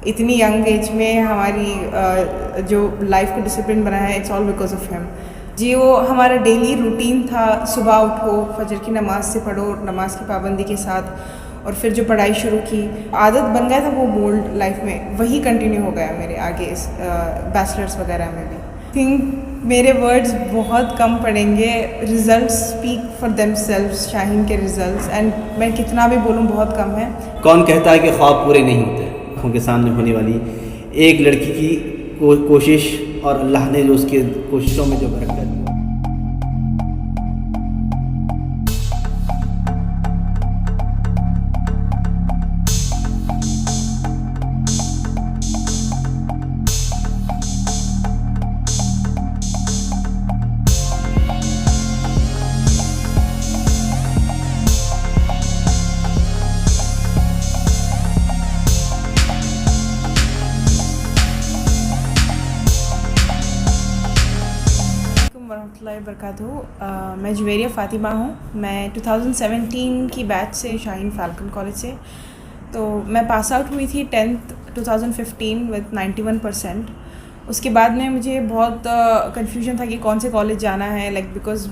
इतनी young age में हमारी जो लाइफ को डिसिप्लिन बनाया है, it's all because of him ji. वो हमारा डेली रूटीन था, सुबह उठो, फजर की नमाज़ से पढ़ो, नमाज की पाबंदी के साथ, और फिर जो पढ़ाई शुरू की, आदत बन गया था वो मोल्ड लाइफ में, वही कंटिन्यू हो गया मेरे आगे बैचलर्स वगैरह में भी। थिंक मेरे वर्ड्स बहुत कम पड़ेंगे, results speak for themselves, Shaheen के रिजल्ट्स, एंड मैं कितना भी बोलूँ बहुत कम है। कौन कहता है कि ख्वाब पूरे नहीं होते? आँखों के सामने होने वाली एक लड़की की कोशिश और अल्लाह ने जो उसकी कोशिशों में जो बरकत दी। वरहमतुल्लाहि वबरकातुहू। मैं जुवेरिया फ़ातिमा हूँ। मैं 2017 की बैच से, शाहीन फैल्कन कॉलेज से। तो मैं पास आउट हुई थी 10th 2015 विद 91%। उसके बाद में मुझे बहुत कन्फ्यूजन था कि कौन से कॉलेज जाना है, like because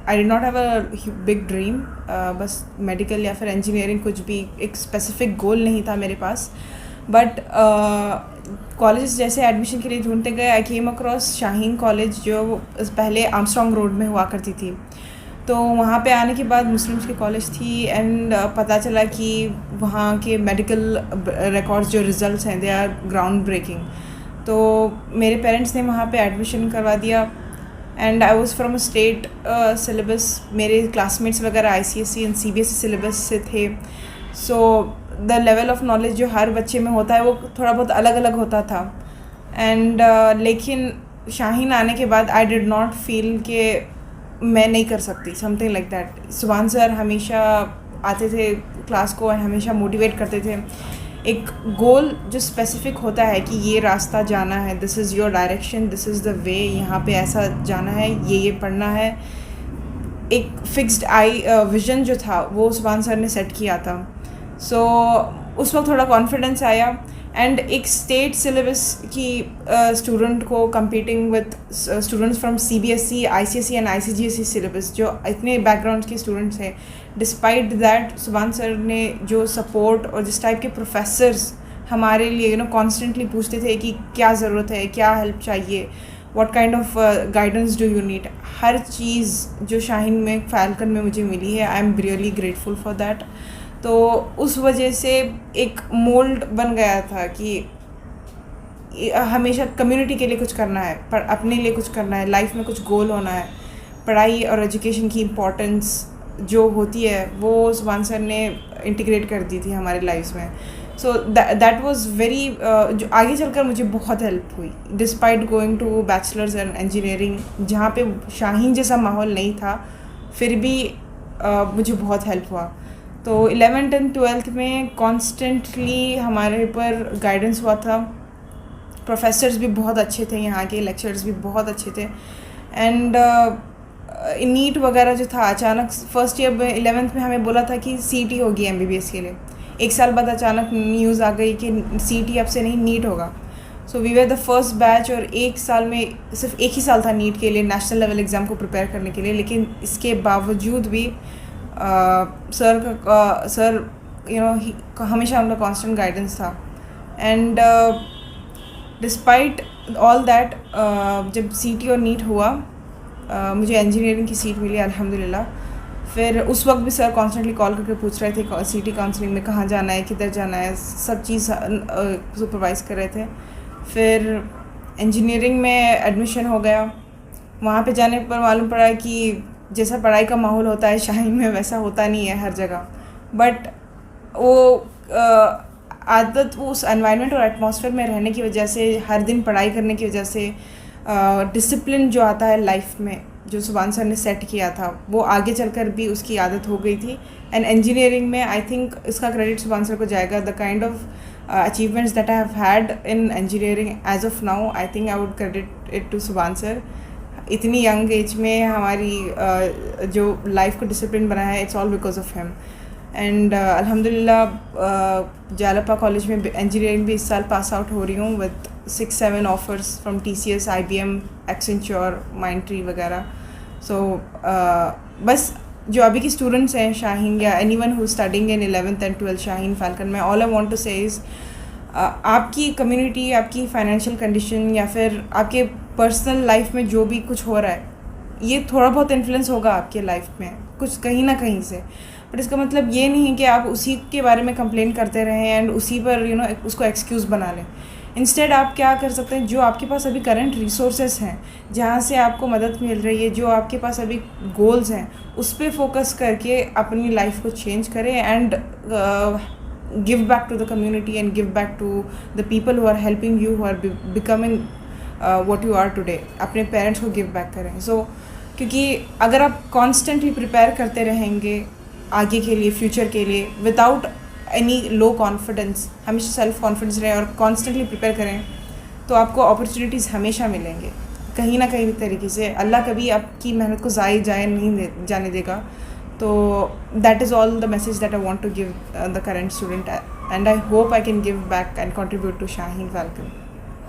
I did not have a big dream, बस मेडिकल या फिर इंजीनियरिंग, कुछ भी एक स्पेसिफिक गोल नहीं था मेरे पास। बट कॉलेज जैसे एडमिशन के लिए ढूंढते गए, आई केम अक्रॉस शाहीन कॉलेज, जो पहले आर्मस्ट्रॉन्ग रोड में हुआ करती थी। तो वहाँ पे आने के बाद मुस्लिम्स की कॉलेज थी, एंड पता चला कि वहाँ के मेडिकल रिकॉर्ड्स जो रिज़ल्ट्स हैं, दे आर ग्राउंड ब्रेकिंग। तो मेरे पेरेंट्स ने वहाँ पे एडमिशन करवा दिया, and I was from a state syllabus. मेरे क्लासमेट्स वगैरह ICSE एंड CBSE सिलेबस से थे। So the level of knowledge जो हर बच्चे में होता है वो थोड़ा बहुत अलग अलग होता था। एंड लेकिन शाहीन आने के बाद आई डिड नॉट फील कि मैं नहीं कर सकती, समथिंग लाइक दैट। सुभान सर हमेशा आते थे क्लास को एंड हमेशा मोटिवेट करते थे। एक गोल जो स्पेसिफिक होता है कि ये रास्ता जाना है, this is your direction, this is the way, यहाँ पे ऐसा जाना है, ये पढ़ना है। एक फिक्स्ड विज़न जो था वो सुभान सर ने सेट किया था। सो उस वक्त थोड़ा कॉन्फिडेंस आया, एंड एक स्टेट सिलेबस की स्टूडेंट को competing with students from CBSE, ICSE and ICGSE syllabus, जो इतने बैकग्राउंड के स्टूडेंट्स हैं, डिस्पाइट दैट सुभान सर ने जो सपोर्ट और जिस टाइप के प्रोफेसर्स हमारे लिए कॉन्स्टेंटली पूछते थे कि क्या ज़रूरत है, क्या हेल्प चाहिए, what kind of guidance do you need, हर चीज़ जो शाहीन में फैल्कन में मुझे मिली है, I am really grateful for that. तो उस वजह से एक मोल्ड बन गया था कि हमेशा कम्युनिटी के लिए कुछ करना है, पर अपने लिए कुछ करना है, लाइफ में कुछ गोल होना है। पढ़ाई और एजुकेशन की इम्पोर्टेंस जो होती है वो सुभान सर ने इंटीग्रेट कर दी थी हमारे लाइफ्स में। सो दैट वाज वेरी, जो आगे चलकर मुझे बहुत हेल्प हुई, despite going to bachelors and engineering, जहाँ पे शाहीन जैसा माहौल नहीं था, फिर भी मुझे बहुत हेल्प हुआ। तो 11th एंड 12th में कॉन्स्टेंटली हमारे ऊपर गाइडेंस हुआ था। प्रोफेसर्स भी बहुत अच्छे थे, यहाँ के लेक्चर्स भी बहुत अच्छे थे। एंड नीट वगैरह जो था, अचानक फर्स्ट ईयर में 11th में हमें बोला था कि CET होगी MBBS के लिए। एक साल बाद अचानक न्यूज़ आ गई कि CET अब से नहीं, नीट होगा। So we were the first batch, और एक साल में सिर्फ एक ही साल था नीट के लिए, नेशनल लेवल एग्ज़ाम को प्रिपेयर करने के लिए। लेकिन इसके बावजूद भी सर हमेशा उनका कांस्टेंट गाइडेंस था। एंड डिस्पाइट ऑल दैट, जब CET और नीट हुआ, मुझे इंजीनियरिंग की सीट मिली अल्हम्दुलिल्लाह। फिर उस वक्त भी सर कॉन्स्टेंटली कॉल करके पूछ रहे थे CET काउंसलिंग में कहाँ जाना है, किधर जाना है, सब चीज़ सुपरवाइज़ कर रहे थे। फिर इंजीनियरिंग में एडमिशन हो गया। वहाँ पे जाने पर मालूम पड़ा कि जैसा पढ़ाई का माहौल होता है शाहीन में, वैसा होता नहीं है हर जगह। बट वो आदत, वो उस एनवायरनमेंट और एटमॉस्फेयर में रहने की वजह से, हर दिन पढ़ाई करने की वजह से, डिसिप्लिन जो आता है लाइफ में, जो सुभान सर ने सेट किया था, वो आगे चलकर भी उसकी आदत हो गई थी। एंड इंजीनियरिंग में आई थिंक इसका क्रेडिट सुभान सर को जाएगा। The kind of achievements that I have had in engineering as of now, I think I would credit it to Subhan sir. इतनी यंग एज में हमारी जो लाइफ को डिसिप्लिन बनाया है, it's all because of him. And अल्हम्दुलिल्लाह Jalpa college में engineering भी इस साल पास आउट हो रही हूँ with 6-7 offers from TCS, IBM, Accenture, Mindtree वगैरह. सो बस जो अभी के स्टूडेंट्स हैं शाहीन या anyone who studying in 11th and 12th Shaheen falcon में, ऑल आई वांट टू से इज़ आपकी कम्युनिटी, आपकी फाइनेंशियल कंडीशन या फिर आपके पर्सनल लाइफ में जो भी कुछ हो रहा है, ये थोड़ा बहुत इन्फ्लुएंस होगा आपके लाइफ में कुछ कहीं ना कहीं से. बट इसका मतलब ये नहीं है कि आप उसी के बारे में कंप्लेन करते रहें एंड उसी पर उसको एक्सक्यूज़ बना लें. इंस्टेड आप क्या कर सकते हैं, जो आपके पास अभी करंट रिसोर्सेज हैं, जहाँ से आपको मदद मिल रही है, जो आपके पास अभी गोल्स हैं, उस पर फोकस करके अपनी लाइफ को चेंज करें and give back to the community and give back to the people who are helping you, who are becoming what you are today. अपने पेरेंट्स को गिव बैक करें. सो क्योंकि अगर आप कॉन्स्टेंटली प्रिपेयर करते रहेंगे आगे के लिए, फ्यूचर के लिए, विदाउट एनी लो कॉन्फिडेंस, हमेशा सेल्फ कॉन्फिडेंस रहे और कॉन्स्टेंटली प्रिपेयर करें, तो आपको अपॉर्चुनिटीज़ हमेशा मिलेंगे कहीं ना कहीं भी तरीके से. अल्लाह कभी आपकी मेहनत को ज़ाया नहीं जाने देगा. तो that is all the message that I want to give the current student and I hope I can give back and contribute to Shaheen Falcon.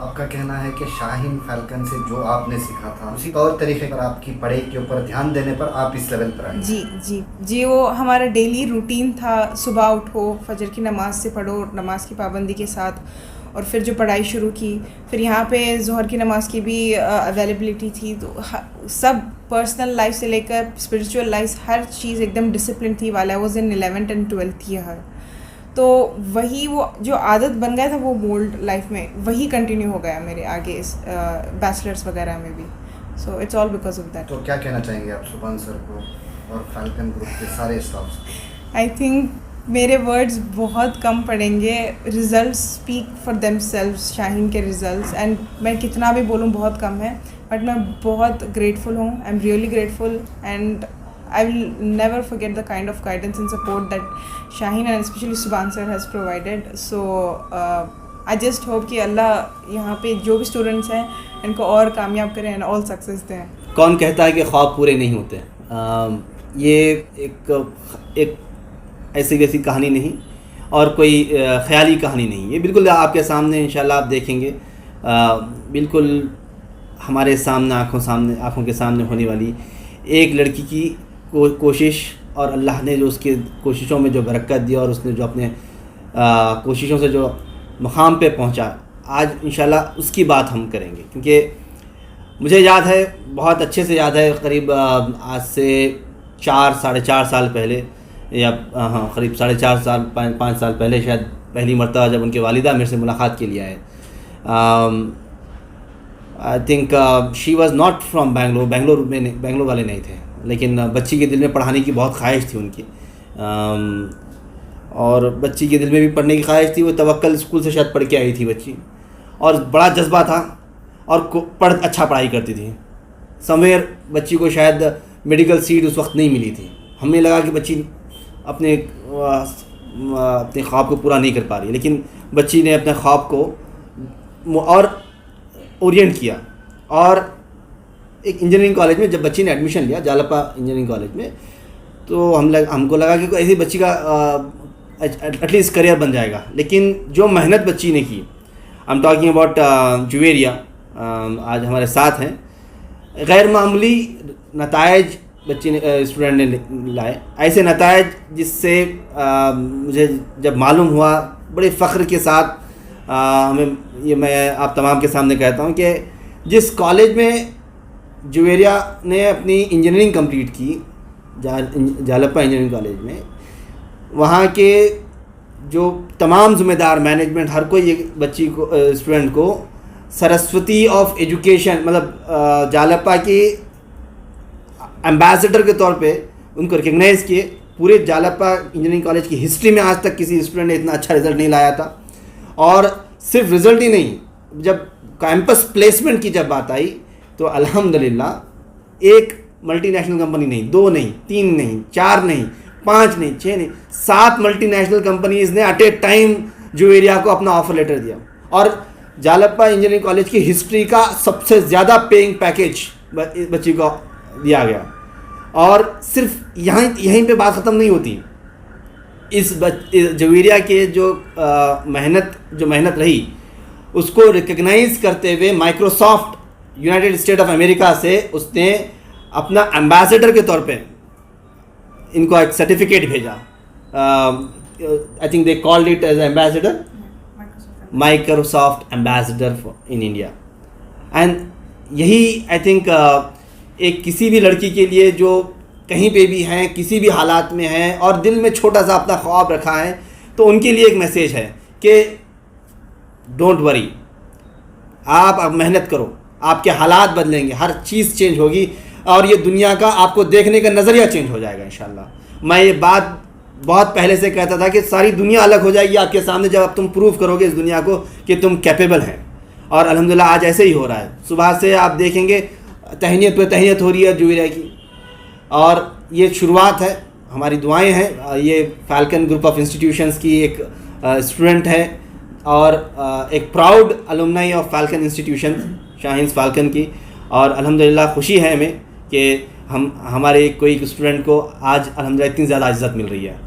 आपका कहना है कि शाहीन फैल्कन से जो आपने सीखा था उसी तौर तरीके पर आपकी पढ़ाई के ऊपर ध्यान देने पर आप इस लेवल पर आए. जी वो हमारा डेली रूटीन था. सुबह उठो, फजर की नमाज़ से पढ़ो, नमाज की पाबंदी के साथ, और फिर जो पढ़ाई शुरू की, फिर यहाँ पे ज़ोहर की नमाज़ की भी अवेलेबिलिटी थी. तो सब पर्सनल लाइफ से लेकर स्पिरिचुअल लाइफ, हर चीज़ एकदम डिसिप्लिन थी. वाला I was in 11th and 12th year. तो वही वो जो आदत बन गया था वो मोल्ड लाइफ में वही कंटिन्यू हो गया मेरे आगे इस बैचलर्स वगैरह में भी. So it's all because of that. तो क्या कहना चाहेंगे आप सुभान सर को और फैल्कन ग्रुप के सारे स्टाफ्स को? आई थिंक मेरे वर्ड्स बहुत कम पड़ेंगे. Results speak for themselves. Shaheen के रिजल्ट्स, एंड मैं कितना भी बोलूँ बहुत कम है, बट मैं बहुत ग्रेटफुल हूँ. आई am really grateful and I will never forget the kind of guidance and support that Shaheen and especially Subhan sir has provided. So I just hope कि अल्लाह यहाँ पे जो भी स्टूडेंट्स हैं इनको और कामयाब करें and all success दें. कौन कहता है कि ख्वाब पूरे नहीं होते? ये एक ऐसी वैसी कहानी नहीं और कोई ख़याली कहानी नहीं. ये बिल्कुल आपके सामने इंशाल्लाह आप देखेंगे, बिल्कुल हमारे सामने आँखों के सामने होने वाली एक लड़की की कोशिश, और अल्लाह ने जो उसके कोशिशों में जो बरकत दी और उसने जो अपने कोशिशों से जो मकाम पे पहुंचा, आज इंशाल्लाह उसकी बात हम करेंगे. क्योंकि मुझे याद है, बहुत अच्छे से याद है, करीब आज से 4-4.5 साल पहले, या हाँ करीब 4.5 साल 5 साल पहले शायद पहली मरतबा जब उनके वालिदा मेरे से मुलाकात के लिए आए. I think she was not from Bangalore वाले नहीं थे, लेकिन बच्ची के दिल में पढ़ाने की बहुत ख्वाहिश थी उनकी. और बच्ची के दिल में भी पढ़ने की ख्वाहिश थी. वो तवक्कल स्कूल से शायद पढ़ के आई थी बच्ची, और बड़ा जज्बा था और अच्छा पढ़ाई करती थी. समवेयर बच्ची को शायद मेडिकल सीट उस वक्त नहीं मिली थी. हमें लगा कि बच्ची अपने ख्वाब को पूरा नहीं कर पा रही, लेकिन बच्ची ने अपने ख्वाब को और ओरिएंट किया. और एक इंजीनियरिंग कॉलेज में जब बच्ची ने एडमिशन लिया, जालपा इंजीनियरिंग कॉलेज में, तो हमको लगा कि ऐसी बच्ची का एटलीस्ट करियर बन जाएगा. लेकिन जो मेहनत बच्ची ने की, I am talking about Juveria, आज हमारे साथ हैं. गैर मामूली नतायज बच्ची ने स्टूडेंट ने लाए, ऐसे नतायज जिससे मुझे जब मालूम हुआ, बड़े फ़ख्र के साथ हमें ये मैं आप तमाम के सामने कहता हूँ कि जिस कॉलेज में जुवेरिया ने अपनी इंजीनियरिंग कंप्लीट की, जालपा इंजीनियरिंग कॉलेज में, वहाँ के जो तमाम ज़िम्मेदार मैनेजमेंट, हर कोई एक बच्ची को स्टूडेंट को सरस्वती ऑफ एजुकेशन, मतलब जालपा की एम्बेसडर के तौर पे उनको रिकग्नाइज़ किए. पूरे जालपा इंजीनियरिंग कॉलेज की हिस्ट्री में आज तक किसी स्टूडेंट ने इतना अच्छा रिज़ल्ट नहीं लाया था. और सिर्फ रिज़ल्ट ही नहीं, जब कैंपस प्लेसमेंट की जब बात आई तो अल्हम्दुलिल्लाह एक मल्टीनेशनल कंपनी नहीं, 2 नहीं, 3 नहीं, 4 नहीं, 5 नहीं, 6 नहीं, 7 मल्टीनेशनल कंपनीज़ ने एट ए टाइम जुवेरिया को अपना ऑफर लेटर दिया. और जालपा इंजीनियरिंग कॉलेज की हिस्ट्री का सबसे ज़्यादा पेइंग पैकेज बच्ची को दिया गया. और सिर्फ यहीं पे बात ख़त्म नहीं होती. जवेरिया के जो मेहनत रही उसको रिकग्नाइज करते हुए Microsoft United state of America से उसने अपना एम्बेसडर के तौर पे इनको एक सर्टिफिकेट भेजा. I think they called it as ambassador, Microsoft ambassador in India. And यही आई थिंक एक किसी भी लड़की के लिए जो कहीं पे भी हैं, किसी भी हालात में हैं और दिल में छोटा सा अपना ख्वाब रखा है, तो उनके लिए एक मैसेज है कि डोंट वरी, आप अब मेहनत करो, आपके हालात बदलेंगे, हर चीज़ चेंज होगी और ये दुनिया का आपको देखने का नज़रिया चेंज हो जाएगा इंशाल्लाह. मैं ये बात बहुत पहले से कहता था कि सारी दुनिया अलग हो जाएगी आपके सामने जब आप तुम प्रूव करोगे इस दुनिया को कि तुम कैपेबल हैं. और अल्हम्दुलिल्लाह आज ऐसे ही हो रहा है. सुबह से आप देखेंगे तहनीत पे तहनीत हो रही है जवेरिया की, और ये शुरुआत है. हमारी दुआएं हैं. ये फैल्कन ग्रुप ऑफ इंस्टीट्यूशंस की एक स्टूडेंट है और एक proud alumni of falcon institution Shaheen falcon की. और अल्हम्दुलिल्लाह खुशी है हमें कि हमारे कोई स्टूडेंट को आज अल्हम्दुलिल्लाह इतनी ज़्यादा इज़्ज़त मिल रही है.